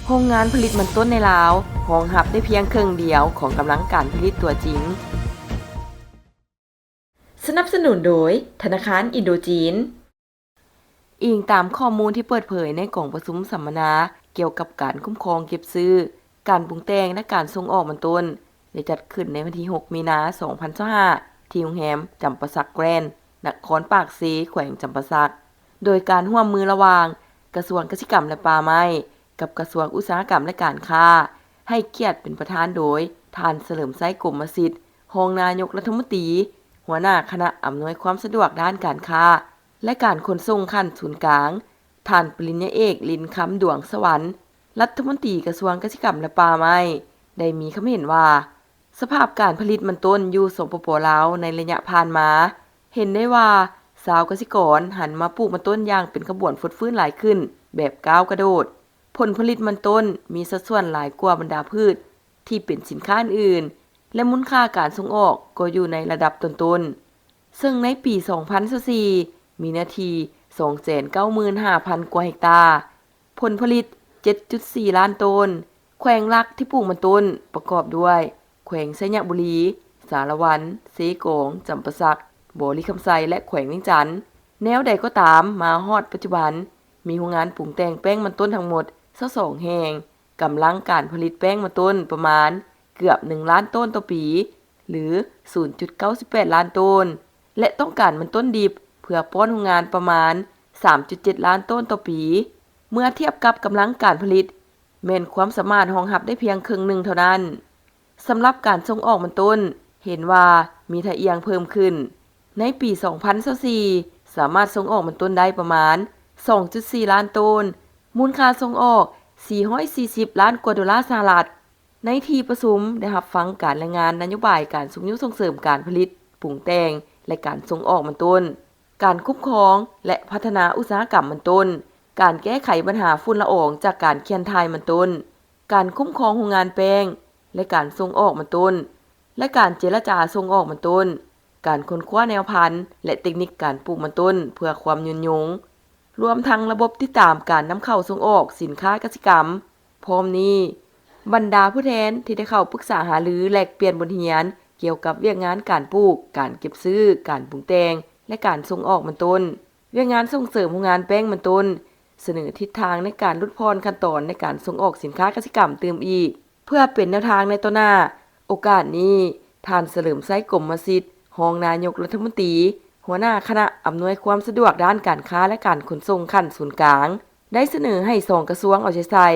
โรงงานผลิตมันต้นในลาวรองรับได้เพียงครึ่งเดียวของกำลังการผลิตตัวจริงสนับสนุนโดยธนาคารอินโดจีนอิงตามข้อมูลที่เปิดเผยในกล่องประชุมสัมมนาเกี่ยวกับการคุ้มครองเก็บซื้อการปรุงแต่งและการส่งออกมันต้นได้จัดขึ้นในวันที่ 6 มีนาคม 2025 ที่โรงแรมจำปาสักแกรนด์นครปากสีแขวงจำปาสักโดยการร่วมมือระหว่างกระทรวงเกษตรกรรมและป่าไม้กับกระทรวงอุตสาหกรรมและการค้าให้เกียรติเป็นประธานโดยท่านเฉลิมไส้กรมสิทธิ์รองนายกรัฐมนตรีหัวหน้าคณะอำนวยความสะดวกด้านการค้าและการขนส่งขั้นศูนย์กลางท่านปริญญาเอกลินคำดวงสวรรค์รัฐมนตรีกระทรวงเกษตรกรรมและป่าไม้ได้มีความเห็นว่าสภาพการผลิตมันต้นอยู่สปป.ลาวในระยะผ่านมาเห็นได้ว่าชาวเกษตรกรหันมาปลูกมันต้นอย่างเป็นขบวนฟดฟื้นหลายขึ้นแบบก้าวกระโดดผลผลิตมันต้นมีสัดส่วนหลายกว่าบรรดาพืชที่เป็นสินค้าอื่นและมูลค่าการส่งออกก็อยู่ในระดับต้นๆซึ่งในปี 2024 มีเนื้อที่ 295,000 กว่าเฮกตาร์ผลผลิต 7.4 ล้านต้นแขวงหลักที่ปลูกมันต้นประกอบด้วยแขวงไชยบุรีสารวันเสโกงจำปาสักบ่อลิคำไซและแขวงเวียงจันทน์แนวใดก็ตามมาฮอดปัจจุบันมีโรงงานปรุงแต่งแป้งมันต้นทั้งหมด22แห่งกำลังการผลิตแป้งมันต้นประมาณเกือบ1ล้านต้นต่อปีหรือ 0.98 ล้านต้นและต้องการมันต้นดิบเพื่อป้อนโรงงานประมาณ 3.7 ล้านต้นต่อปีเมื่อเทียบกับกำลังการผลิตแม้นความสามารถรองรับได้เพียงครึ่งหนึ่งเท่านั้นสำหรับการส่งออกมันต้นเห็นว่ามีทะเอียงเพิ่มขึ้นในปี 2024 สามารถส่งออกมันต้นได้ประมาณ 2.4 ล้านต้นมูลค่าส่งออก 440 ล้านกว่าดอลลาร์สหรัฐในที่ประชุมได้รับฟังการรายงานนโยบายการส่งเสริมการผลิตปรุงแต่งและการส่งออกมันต้นการคุ้มครองและพัฒนาอุตสาหกรรมมันต้นการแก้ไขปัญหาฝุ่นละอองจากการเคี่ยนทายมันต้นการคุ้มครองโรงงานแป้งและการส่งออกมันต้นและการเจรจาส่งออกมันต้นการค้นคว้าแนวพันธุ์และเทคนิคการปลูกมันต้นเพื่อความยืนยงรวมทั้งระบบติดตามการนำเข้าส่งออกสินค้าเกษตรกรรมพร้อมนี้บรรดาผู้แทนที่ได้เข้าปรึกษาหารือแลกเปลี่ยนบทเรียนเกี่ยวกับเวียกงานการปลูกการเก็บซื้อการปรุงแต่งและการส่งออกมันต้นเวียกงานส่งเสริมโรงงานแป้งมันต้นเสนอทิศทางในการลดพรขั้นตอนในการส่งออกสินค้าเกษตรกรรมเติมอีกเพื่อเป็นแนวทางในต่อหน้าโอกาสนี้ท่านเฉลิมไส้กรมสิทธิ์รองนายกรัฐมนตรีหัวหน้าคณะอำนวยความสะดวกด้านการค้าและการขนส่งขั้นศูนย์กลางได้เสนอให้2กระทรวงเอาใจใส่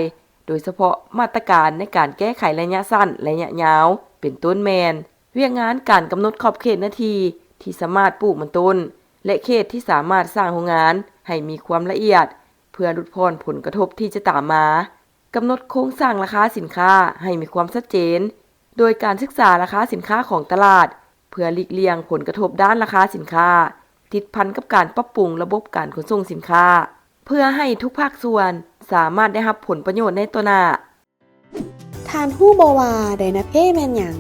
โดยเฉพาะมาตรการในการแก้ไขระยะสั้นและระยะยาวเป็นต้นแมนเวียกงานการกำหนดขอบเขตหน้าที่ที่สามารถปลูกมันต้นและเขตที่สามารถสร้างโรงงานให้มีความละเอียดเพื่อลดพรผลกระทบที่จะตามมากำหนดโครงสร้างราคาสินค้าให้มีความชัดเจนโดยการศึกษาราคาสินค้าของตลาดเพื่อหลีกเลี่ยงผลกระทบด้านราคาสินค้าติดพันกับการปรับปรุงระบบการขนส่งสินค้าเพื่อให้ทุกภาคส่วนสามารถได้รับผลประโยชน์ในตัวหน้าทานฮู้บ่ว่าไดนาเพ่แม่นหยัง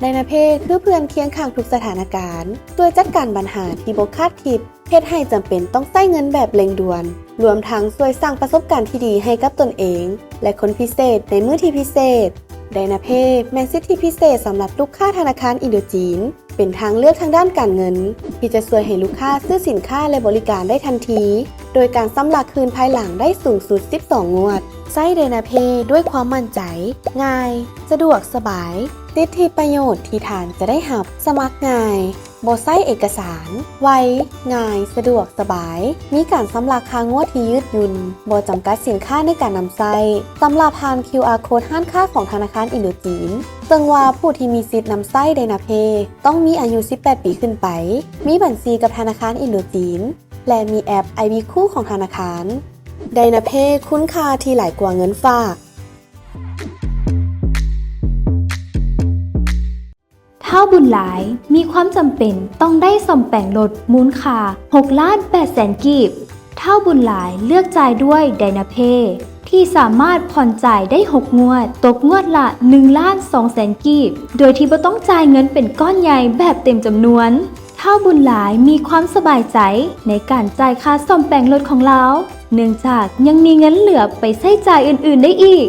ไดนาเพ่คือเพื่อนเคียงข้างทุกสถานการณ์โดยจัดการปัญหาที่บ่คาดคิดเฮ็ดให้จำเป็นต้องใช้เงินแบบเร่งด่วนรวมทั้งช่วยสร้างประสบการณ์ที่ดีให้กับตนเองและคนพิเศษในมื้อที่พิเศษไดนาเพ่แม่นสิทธิพิเศษสำหรับลูกค้าธนาคารอินโดจีนเป็นทางเลือกทางด้านการเงินที่จะช่วยให้ลูกค้าซื้อสินค้าและบริการได้ทันทีโดยการชำระคืนภายหลังได้สูงสุด12งวดใช้ไดนาเพ่ด้วยความมั่นใจง่ายสะดวกสบายสิทธิประโยชน์ที่ท่านจะได้รับสมัครง่ายบ่ใช้เอกสารไวง่ายสะดวกสบายมีการชำระค่างวดที่ยืดหยุ่นบ่จำกัดสินค้าในการนำใช้สำหรับผ่าน QR Code ห้านค้าของธนาคารอินโดจีนซึ่งว่าผู้ที่มีสิทธิ์นำใช้ไดนาเพ่ต้องมีอายุ18ปีขึ้นไปมีบัญชีกับธนาคารอินโดจีนและมีแอป IB คู่ของธนาคารไดนาเพ่คุ้นค่าที่หลายกว่าเงินฝากถ้าบุญหลายมีความจำเป็นต้องได้ซ่อมแปลงรถมูลค่า6,800,000 กีบถ้าบุญหลายเลือกจ่ายด้วยไดนาเพ่ที่สามารถผ่อนจ่ายได้6งวดตกงวดละ1,200,000 กีบโดยที่บ่ต้องจ่ายเงินเป็นก้อนใหญ่แบบเต็มจำนวนถ้าบุญหลายมีความสบายใจในการจ่ายค่าซ่อมแปลงรถของเราเนื่องจากยังมีเงินเหลือไปใช้จ่ายอื่นๆได้อีก